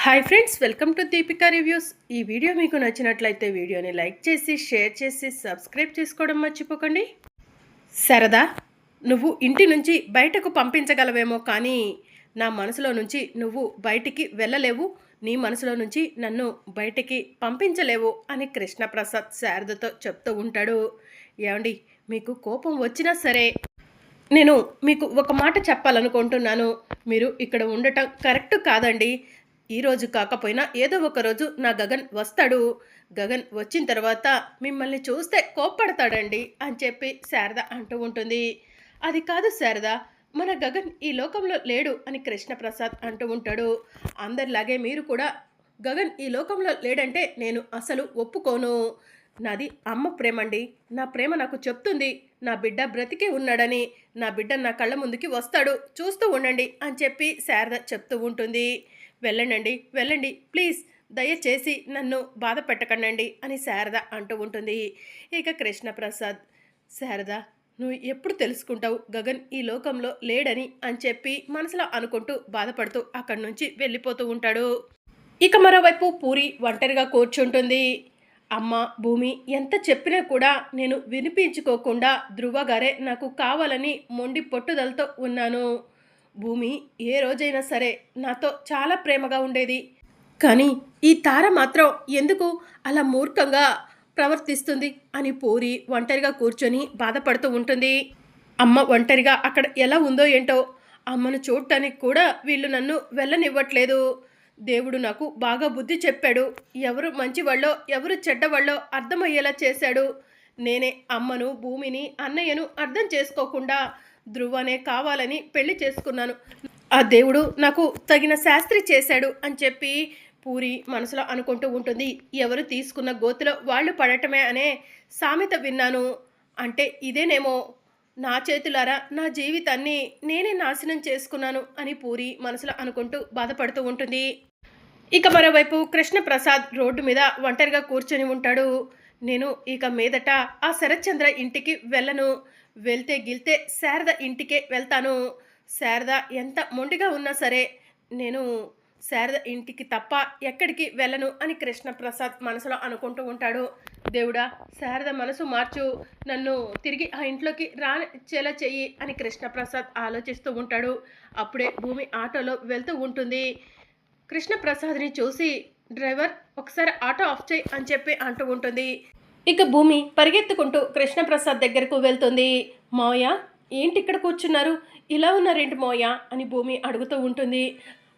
Hi friends, welcome to Deepika reviews. ఈ video మీకు నచ్చినట్లయితే వీడియోని లైక్ చేసి షేర్ చేసి సబ్స్క్రైబ్ చేసుకోవడం మర్చిపోకండి. సరదా, నువ్వు ఇంటి నుంచి బయటకు పంపించగలవేమో కానీ నా మనసులో నుంచి నువ్వు బయటికి వెళ్ళలేవు, నీ మనసులో నుంచి నన్ను బయటికి పంపించలేవు అని కృష్ణప్రసాద్ శారదతో చెప్తూ ఉంటాడు. ఏమండి, మీకు కోపం వచ్చినా సరే నేను మీకు ఒక మాట చెప్పాలనుకుంటున్నాను. మీరు ఇక్కడ ఉండటం కరెక్ట్ కాదండి. ఈరోజు కాకపోయినా ఏదో ఒక రోజు నా గగన్ వస్తాడు. గగన్ వచ్చిన తర్వాత మిమ్మల్ని చూస్తే కోప్పడతాడండి అని చెప్పి శారద అంటూ ఉంటుంది. అది కాదు శారద, మన గగన్ ఈ లోకంలో లేడు అని కృష్ణప్రసాద్ అంటూ ఉంటాడు. అందరిలాగే మీరు కూడా గగన్ ఈ లోకంలో లేడంటే నేను అసలు ఒప్పుకోను. నాది అమ్మ ప్రేమండి. నా ప్రేమ నాకు చెప్తుంది నా బిడ్డ బ్రతికే ఉన్నాడని. నా బిడ్డ నా కళ్ళ ముందుకి వస్తాడు, చూస్తూ ఉండండి అని చెప్పి శారద చెప్తూ ఉంటుంది. వెళ్ళండి వెళ్ళండి, ప్లీజ్ దయచేసి నన్ను బాధ పెట్టకండి అని శారద అంటూ ఉంటుంది. ఇక కృష్ణప్రసాద్, శారద నువ్వు ఎప్పుడు తెలుసుకుంటావు గగన్ ఈ లోకంలో లేడని అని చెప్పి మనసులో అనుకుంటూ బాధపడుతూ అక్కడి నుంచి వెళ్ళిపోతూ ఉంటాడు. ఇక మరోవైపు పూరి ఒంటరిగా కూర్చుంటుంది. అమ్మ భూమి ఎంత చెప్పినా కూడా నేను వినిపించుకోకుండా ధృవ గారే నాకు కావాలని మొండి పట్టుదలతో ఉన్నాను. భూమి ఏ రోజైనా సరే నాతో చాలా ప్రేమగా ఉండేది, కానీ ఈ తార మాత్రం ఎందుకు అలా మూర్ఖంగా ప్రవర్తిస్తుంది అని పూరి ఒంటరిగా కూర్చొని బాధపడుతూ ఉంటుంది. అమ్మ ఒంటరిగా అక్కడ ఎలా ఉందో ఏంటో, అమ్మను చూడటానికి కూడా వీళ్ళు నన్ను వెళ్ళనివ్వట్లేదు. దేవుడు నాకు బాగా బుద్ధి చెప్పాడు. ఎవరు మంచివాళ్ళో ఎవరు చెడ్డవాళ్ళో అర్థమయ్యేలా చేశాడు. నేనే అమ్మను భూమిని అన్నయ్యను అర్థం చేసుకోకుండా ధృవనే కావాలని పెళ్లి చేసుకున్నాను. ఆ దేవుడు నాకు తగిన శాస్త్రి చేశాడు అని చెప్పి పూరి మనసులో అనుకుంటూ ఉంటుంది. ఎవరు తీసుకున్న గోతిలో వాళ్ళు పడటమే అనే సామెత విన్నాను. అంటే ఇదేనేమో, నా చేతులారా నా జీవితాన్ని నేనే నాశనం చేసుకున్నాను అని పూరి మనసులో అనుకుంటూ బాధపడుతూ ఉంటుంది. ఇక మరోవైపు కృష్ణప్రసాద్ రోడ్డు మీద ఒంటరిగా కూర్చొని ఉంటాడు. నేను ఇక మీదట ఆ శరత్చంద్ర ఇంటికి వెళ్ళను. వెళ్తే గిల్తే శారద ఇంటికే వెళ్తాను. శారద ఎంత మొండిగా ఉన్నా సరే నేను శారద ఇంటికి తప్ప ఎక్కడికి వెళ్ళను అని కృష్ణప్రసాద్ మనసులో అనుకుంటూ ఉంటాడు. దేవుడా, శారద మనసు మార్చు, నన్ను తిరిగి ఆ ఇంట్లోకి రానిచ్చేలా చెయ్యి అని కృష్ణప్రసాద్ ఆలోచిస్తూ ఉంటాడు. అప్పుడే భూమి ఆటోలో వెళ్తూ ఉంటుంది. కృష్ణప్రసాద్ని చూసి డ్రైవర్ ఒకసారి ఆటో ఆఫ్ చేయి అని చెప్పి అంటూ ఉంటుంది. ఇక భూమి పరిగెత్తుకుంటూ కృష్ణప్రసాద్ దగ్గరకు వెళ్తుంది. మోయ, ఏంటి ఇక్కడ కూర్చున్నారు, ఇలా ఉన్నారేంటి మోయ అని భూమి అడుగుతూ ఉంటుంది.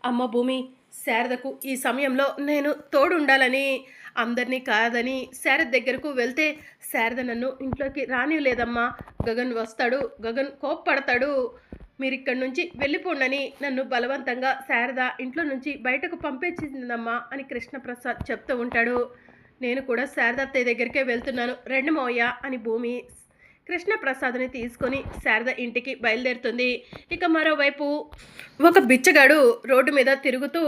అమ్మ భూమి, శారదకు ఈ సమయంలో నేను తోడుండాలని అందరినీ కాదని శారద దగ్గరకు వెళ్తే శారద నన్ను ఇంట్లోకి రానివ్వలేదమ్మా. గగన్ వస్తాడు, గగన్ కోప్పడతాడు, మీరు ఇక్కడి నుంచి వెళ్ళిపోండని నన్ను బలవంతంగా శారద ఇంట్లో నుంచి బయటకు పంపించిందమ్మా అని కృష్ణప్రసాద్ చెప్తూ ఉంటాడు. నేను కూడా శారద అత్తయ్య దగ్గరికే వెళ్తున్నాను, రెండు మోయ అని భూమి కృష్ణప్రసాద్ని తీసుకొని శారద ఇంటికి బయలుదేరుతుంది. ఇక మరోవైపు ఒక బిచ్చగాడు రోడ్డు మీద తిరుగుతూ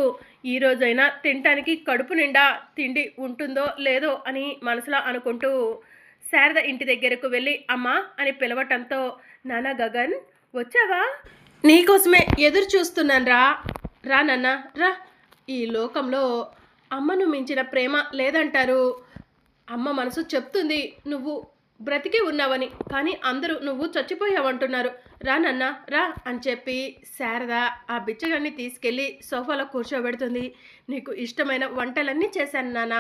ఈ రోజైనా తినటానికి కడుపు నిండా తిండి ఉంటుందో లేదో అని మనసులో అనుకుంటూ శారద ఇంటి దగ్గరకు వెళ్ళి అమ్మా అని పిలవటంతో, నాన్న గగన్ వచ్చావా, నీకోసమే ఎదురు చూస్తున్నాను రా, రా నాన్న రా. ఈ లోకంలో అమ్మను మించిన ప్రేమ లేదంటారు. అమ్మ మనసు చెప్తుంది నువ్వు బ్రతికి ఉన్నావని, కానీ అందరూ నువ్వు చచ్చిపోయావంటున్నారు. రా నాన్న రా అని చెప్పి శారద ఆ బిచ్చగాన్ని తీసుకెళ్ళి సోఫాలో కూర్చోబెడుతుంది. నీకు ఇష్టమైన వంటలన్నీ చేశాను నాన్న,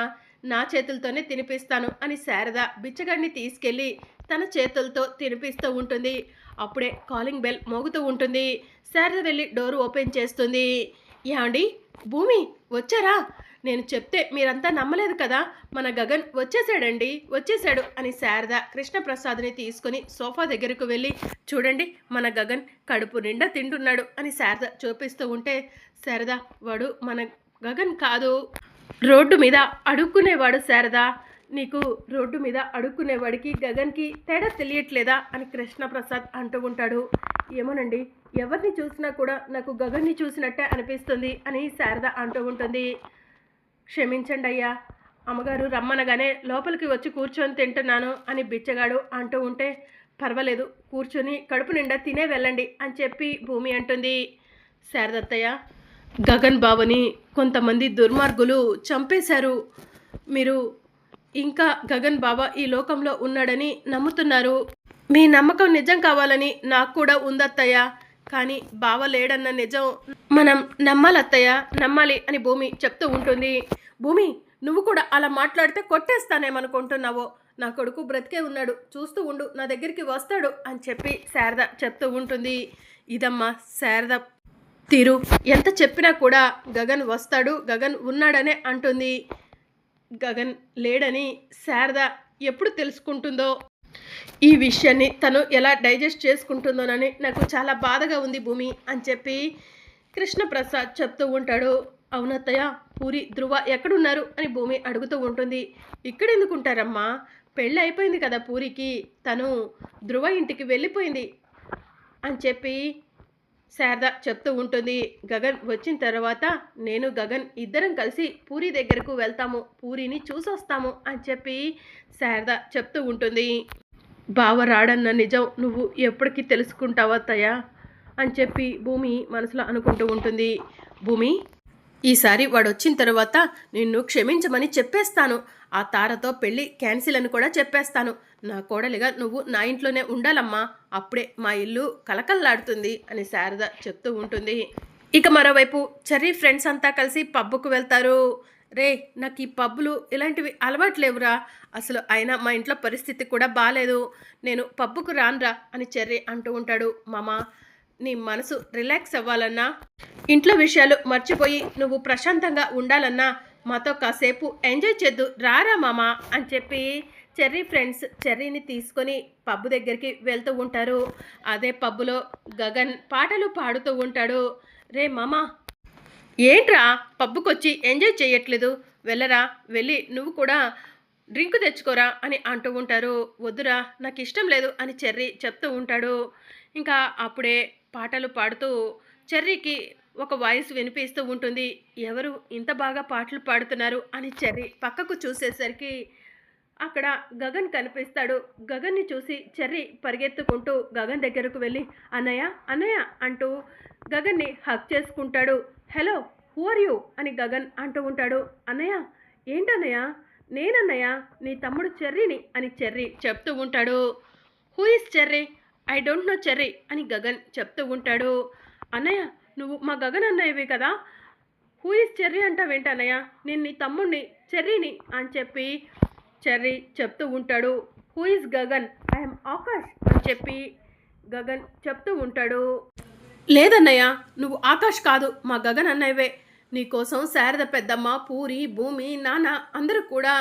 నా చేతులతోనే తినిపిస్తాను అని శారద బిచ్చగాడిని తీసుకెళ్ళి తన చేతులతో తినిపిస్తూ ఉంటుంది. అప్పుడే కాలింగ్ బెల్ మోగుతూ ఉంటుంది. శారద వెళ్ళి డోర్ ఓపెన్ చేస్తుంది. ఏమండి, భూమి వచ్చారా, నేను చెప్తే మీరంతా నమ్మలేదు కదా, మన గగన్ వచ్చేసాడండి, వచ్చేసాడు అని శారద కృష్ణప్రసాద్ని తీసుకొని సోఫా దగ్గరకు వెళ్ళి, చూడండి మన గగన్ కడుపు నిండా తింటున్నాడు అని శారద చూపిస్తూ ఉంటే, శారద వాడు మన గగన్ కాదు, రోడ్డు మీద అడుక్కునేవాడు శారద, నీకు రోడ్డు మీద అడుక్కునేవాడికి గగన్కి తేడా తెలియట్లేదా అని కృష్ణప్రసాద్ అంటూ ఉంటాడు. ఏమోనండి, ఎవరిని చూసినా కూడా నాకు గగన్ని చూసినట్టే అనిపిస్తుంది అని శారద అంటూ ఉంటుంది. క్షమించండి అయ్యా, అమ్మగారు రమ్మనగానే లోపలికి వచ్చి కూర్చొని తింటున్నాను అని బిచ్చగాడు అంటూ ఉంటే, పర్వాలేదు కూర్చొని కడుపు నిండా తినే వెళ్ళండి అని చెప్పి భూమి అంటుంది. శారదత్తయ్య, గగన్ బావని కొంతమంది దుర్మార్గులు చంపేశారు. మీరు ఇంకా గగన్ బావ ఈ లోకంలో ఉన్నాడని నమ్ముతున్నారు. మీ నమ్మకం నిజం కావాలని నాకు కూడా ఉందత్తయ్య. కానీ బావ లేడన్న నిజం మనం నమ్మాలత్తయ్య, నమ్మాలి అని భూమి చెప్తూ ఉంటుంది. భూమి, నువ్వు కూడా అలా మాట్లాడితే కొట్టేస్తానేమనుకుంటున్నావో. నా కొడుకు బ్రతికే ఉన్నాడు, చూస్తూ ఉండు, నా దగ్గరికి వస్తాడు అని చెప్పి శారద చెప్తూ ఉంటుంది. ఇదమ్మా శారద తీరు. ఎంత చెప్పినా కూడా గగన్ వస్తాడు, గగన్ ఉన్నాడనే అంటుంది. గగన్ లేడని శారద ఎప్పుడు తెలుసుకుంటుందో, ఈ విషయాన్ని తను ఎలా డైజెస్ట్ చేసుకుంటుందోనని నాకు చాలా బాధగా ఉంది భూమి అని చెప్పి కృష్ణప్రసాద్ చెప్తూ ఉంటాడు. అవునత్తయ్య, పూరి ధ్రువ ఎక్కడున్నారు అని భూమి అడుగుతూ ఉంటుంది. ఇక్కడెందుకుంటారమ్మా, పెళ్ళి అయిపోయింది కదా పూరికి, తను ధ్రువ ఇంటికి వెళ్ళిపోయింది అని చెప్పి శారద చెప్తూ ఉంటుంది. గగన్ వచ్చిన తర్వాత నేను గగన్ ఇద్దరం కలిసి పూరి దగ్గరకు వెళ్తాము, పూరిని చూసొస్తాము అని చెప్పి శారద చెప్తూ ఉంటుంది. బావ రాడన్న నిజం నువ్వు ఎప్పటికీ తెలుసుకుంటావా అత్తయ్య అని చెప్పి భూమి మనసులో అనుకుంటూ ఉంటుంది. భూమి, ఈసారి వాడు వచ్చిన తర్వాత నిన్ను క్షమించమని చెప్పేస్తాను. ఆ తారతో పెళ్ళి క్యాన్సిల్ అని కూడా చెప్పేస్తాను. నా కోడలిగా నువ్వు నా ఇంట్లోనే ఉండాలమ్మా, అప్పుడే మా ఇల్లు కలకల్లాడుతుంది అని శారద చెప్తూ ఉంటుంది. ఇక మరోవైపు చెర్రీ ఫ్రెండ్స్ అంతా కలిసి పబ్బుకు వెళ్తారు. రే, నాకు ఈ పబ్బులు ఇలాంటివి అలవాట్లేవురా, అసలు అయినా మా ఇంట్లో పరిస్థితి కూడా బాగాలేదు, నేను పబ్బుకు రానురా అని చెర్రీ అంటూ ఉంటాడు. మామా, నీ మనసు రిలాక్స్ అవ్వాలన్నా, ఇంట్లో విషయాలు మర్చిపోయి నువ్వు ప్రశాంతంగా ఉండాలన్నా మాతో కాసేపు ఎంజాయ్ చేద్దు, రారా మామా అని చెప్పి చెర్రీ ఫ్రెండ్స్ చెర్రీని తీసుకొని పబ్బు దగ్గరికి వెళ్తూ ఉంటారు. అదే పబ్బులో గగన్ పాటలు పాడుతూ ఉంటాడు. రే మామా, ఏంట్రా పబ్బుకొచ్చి ఎంజాయ్ చేయట్లేదు, వెళ్ళరా, వెళ్ళి నువ్వు కూడా డ్రింక్ తెచ్చుకోరా అని అంటూ ఉంటారు. వద్దురా, నాకు ఇష్టం లేదు అని చెర్రీ చెప్తూ ఉంటాడు. ఇంకా అప్పుడే పాటలు పాడుతూ చెర్రీకి ఒక వాయిస్ వినిపిస్తూ ఉంటుంది. ఎవరు ఇంత బాగా పాటలు పాడుతున్నారు అని చెర్రీ పక్కకు చూసేసరికి అక్కడ గగన్ కనిపిస్తాడు. గగన్ని చూసి చెర్రీ పరిగెత్తుకుంటూ గగన్ దగ్గరకు వెళ్ళి అన్నయ్య అన్నయ్య అంటూ గగన్ని హక్ చేసుకుంటాడు. హలో, హూ ఆర్ యూ అని గగన్ అంటూ ఉంటాడు. అన్నయ్య, ఏంటన్నయ్య? నేనన్నయ్య, నీ తమ్ముడు చెర్రీని అని చెర్రీ చెప్తూ ఉంటాడు. Who is cherry? I don't know cherry అని గగన్ చెప్తూ ఉంటాడు. అన్నయ్య, నువ్వు మా గగన్ అన్నయ్యవి కదా, హూ ఈస్ చెర్రీ అంటావేంటన్నయ్య? నేను నీ తమ్ముడిని, చెర్రీని అని చెప్పి చెర్రీ చెప్తూ ఉంటాడు. Who is Gagan? I'm Akash అని చెప్పి గగన్ చెప్తూ ఉంటాడు. లేదన్నయ్య, నువ్వు ఆకాష్ కాదు, మా గగన్ అన్నయ్యవే. నీకోసం శారద పెద్దమ్మ, పూరి, భూమి, నాన్న అందరూ కూడా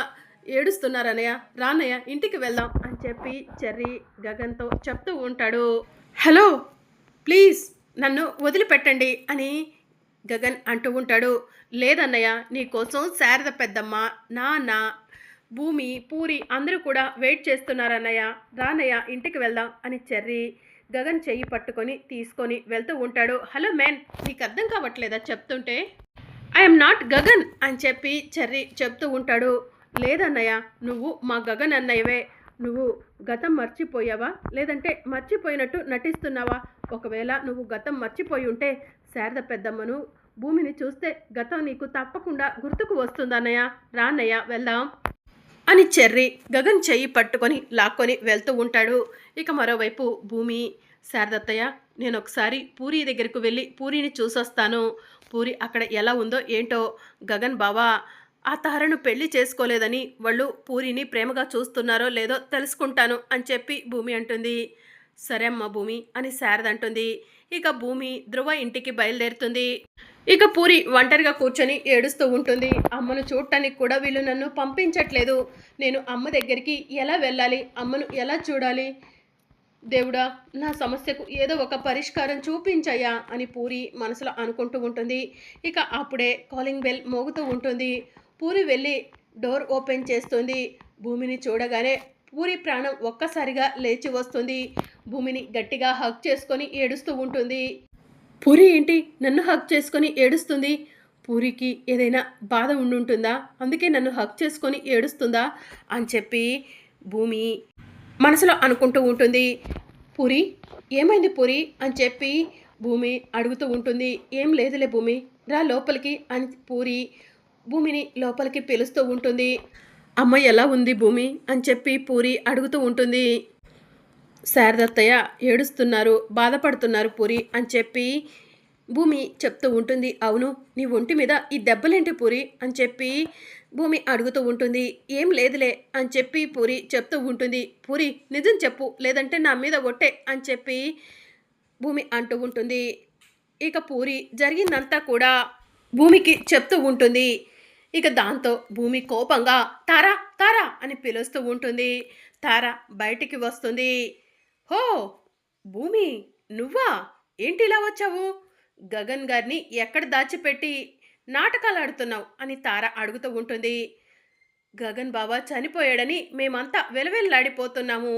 ఏడుస్తున్నారన్నయ్య, రానయ్య ఇంటికి వెళ్దాం అని చెప్పి చెర్రీ గగన్తో చెప్తూ ఉంటాడు. హలో, ప్లీజ్ నన్ను వదిలిపెట్టండి అని గగన్ అంటూ ఉంటాడు. లేదన్నయ్య, నీకోసం శారద పెద్దమ్మ, నాన్న, భూమి, పూరి అందరూ కూడా వెయిట్ చేస్తున్నారన్నయ్య, రానయ్య ఇంటికి వెళ్దాం అని చెర్రీ గగన్ చెయ్యి పట్టుకొని తీసుకొని వెళ్తూ ఉంటాడు. హలో మ్యాన్, నీకు అర్థం కావట్లేదా చెప్తుంటే? ఐఎమ్ నాట్ గగన్ అని చెప్పి చెర్రీ చెప్తూ ఉంటాడు. లేదన్నయ్య, నువ్వు మా గగన్ అన్నయ్యవే. నువ్వు గతం మర్చిపోయావా, లేదంటే మర్చిపోయినట్టు నటిస్తున్నావా? ఒకవేళ నువ్వు గతం మర్చిపోయి ఉంటే శారద పెద్దమ్మను, భూమిని చూస్తే గతం నీకు తప్పకుండా గుర్తుకు వస్తుందన్నయ్య, రాన్నయ్య వెళ్దాం అని చెర్రీ గగన్ చెయ్యి పట్టుకొని లాక్కొని వెళ్తూ ఉంటాడు. ఇక మరోవైపు భూమి, శారదత్తయ్య, నేను ఒకసారి పూరి దగ్గరకు వెళ్ళి పూరిని చూసొస్తాను. పూరి అక్కడ ఎలా ఉందో ఏంటో, గగన్ బావా ఆ తారను పెళ్లి చేసుకోలేదని వాళ్ళు పూరిని ప్రేమగా చూస్తున్నారో లేదో తెలుసుకుంటాను అని చెప్పి భూమి అంటుంది. సరే అమ్మ భూమి అని శారద అంటుంది. ఇక భూమి ధ్రువ ఇంటికి బయలుదేరుతుంది. ఇక పూరి ఒంటరిగా కూర్చొని ఏడుస్తూ ఉంటుంది. అమ్మను చూడటానికి కూడా వీళ్ళు నన్ను పంపించట్లేదు, నేను అమ్మ దగ్గరికి ఎలా వెళ్ళాలి, అమ్మను ఎలా చూడాలి, దేవుడా నా సమస్యకు ఏదో ఒక పరిష్కారం చూపించయ్యా అని పూరి మనసులో అనుకుంటూ ఉంటుంది. ఇక అప్పుడే కాలింగ్ బెల్ మోగుతూ ఉంటుంది. పూరి వెళ్ళి డోర్ ఓపెన్ చేస్తుంది. భూమిని చూడగానే పూరి ప్రాణం ఒక్కసారిగా లేచి వస్తుంది. భూమిని గట్టిగా హగ్ చేసుకొని ఏడుస్తూ ఉంటుంది. పూరి ఏంటి నన్ను హగ్ చేసుకొని ఏడుస్తుంది? పూరికి ఏదైనా బాధ ఉండుంటుందా, అందుకే నన్ను హగ్ చేసుకొని ఏడుస్తుందా అని చెప్పి భూమి మనసులో అనుకుంటూ ఉంటుంది. పూరి ఏమైంది పూరి అని చెప్పి భూమి అడుగుతూ ఉంటుంది. ఏం లేదులే భూమి, రా లోపలికి అని పూరి భూమిని లోపలికి పిలుస్తూ ఉంటుంది. అమ్మ ఎలా ఉంది భూమి అని చెప్పి పూరి అడుగుతూ ఉంటుంది. శారదత్తయ్య ఏడుస్తున్నారు, బాధపడుతున్నారు పూరి అని చెప్పి భూమి చెప్తూ ఉంటుంది. అవును, నీ ఒంటి మీద ఈ దెబ్బలేంటి పూరి అని చెప్పి భూమి అడుగుతూ ఉంటుంది. ఏం లేదులే అని చెప్పి పూరి చెప్తూ ఉంటుంది. పూరి నిజం చెప్పు, లేదంటే నా మీద ఒట్టే అని చెప్పి భూమి అంటూ ఉంటుంది. ఇక పూరి జరిగిందంతా కూడా భూమికి చెప్తూ ఉంటుంది. ఇక దాంతో భూమి కోపంగా తారా తారా అని పిలుస్తూ ఉంటుంది. తార బయటికి వస్తుంది. హో భూమి, నువ్వా? ఏంటి ఇలా వచ్చావు? గగన్ గారిని ఎక్కడ దాచిపెట్టి నాటకాలు ఆడుతున్నావు అని తార అడుగుతూ ఉంటుంది. గగన్ బావ చనిపోయాడని మేమంతా వెలవెల్లాడిపోతున్నాము.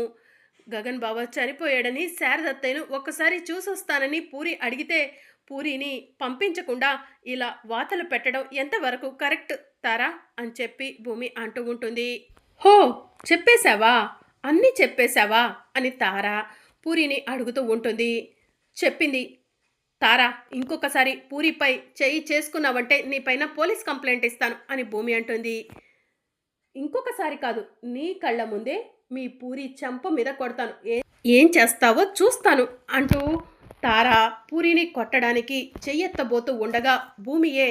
గగన్ బావ చనిపోయాడని శారదత్తయ్యను ఒక్కసారి చూసొస్తానని పూరి అడిగితే పూరిని పంపించకుండా ఇలా వాతలు పెట్టడం ఎంతవరకు కరెక్ట్ తారా అని చెప్పి భూమి అంటూ ఉంటుంది. హో చెప్పేశావా, అన్నీ చెప్పేశావా అని తార పూరిని అడుగుతూ ఉంటుంది. చెప్పింది తారా, ఇంకొకసారి పూరిపై చెయ్యి చేసుకున్నావంటే నీపైన పోలీస్ కంప్లైంట్ ఇస్తాను అని భూమి అంటుంది. ఇంకొకసారి కాదు, నీ కళ్ళ ముందే మీ పూరి చెంప మీద కొడతాను, ఏం చేస్తావో చూస్తాను అంటూ తార పూరిని కొట్టడానికి చెయ్యెత్తబోతూ ఉండగా భూమియే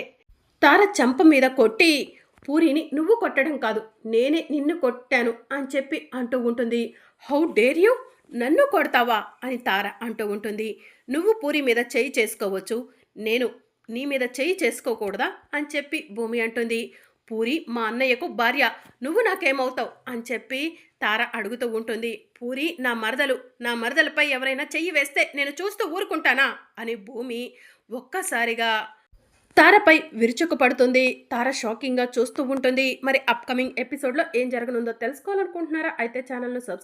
తార చెంప మీద కొట్టి పూరిని నువ్వు కొట్టడం కాదు, నేనే నిన్ను కొట్టాను అని చెప్పి అంటూ ఉంటుంది. హౌ డేర్ యూ, నన్ను కొడతావా అని తార అంటూ ఉంటుంది. నువ్వు పూరి మీద చెయ్యి చేసుకోవచ్చు, నేను నీ మీద చెయ్యి చేసుకోకూడదా అని చెప్పి భూమి అంటుంది. పూరి మా అన్నయ్యకు భార్య, నువ్వు నాకేమవుతావు అని చెప్పి తార అడుగుతూ ఉంటుంది. పూరి నా మరదలు, నా మరదలపై ఎవరైనా చెయ్యి వేస్తే నేను చూస్తూ ఊరుకుంటానా అని భూమి ఒక్కసారిగా తారపై విరుచుకుపడుతుంది. తార షాకింగ్గా చూస్తూ ఉంటుంది. మరి అప్కమింగ్ ఎపిసోడ్లో ఏం జరగనుందో తెలుసుకోవాలనుకుంటున్నారా? అయితే ఛానల్ను సబ్స్క్రైబ్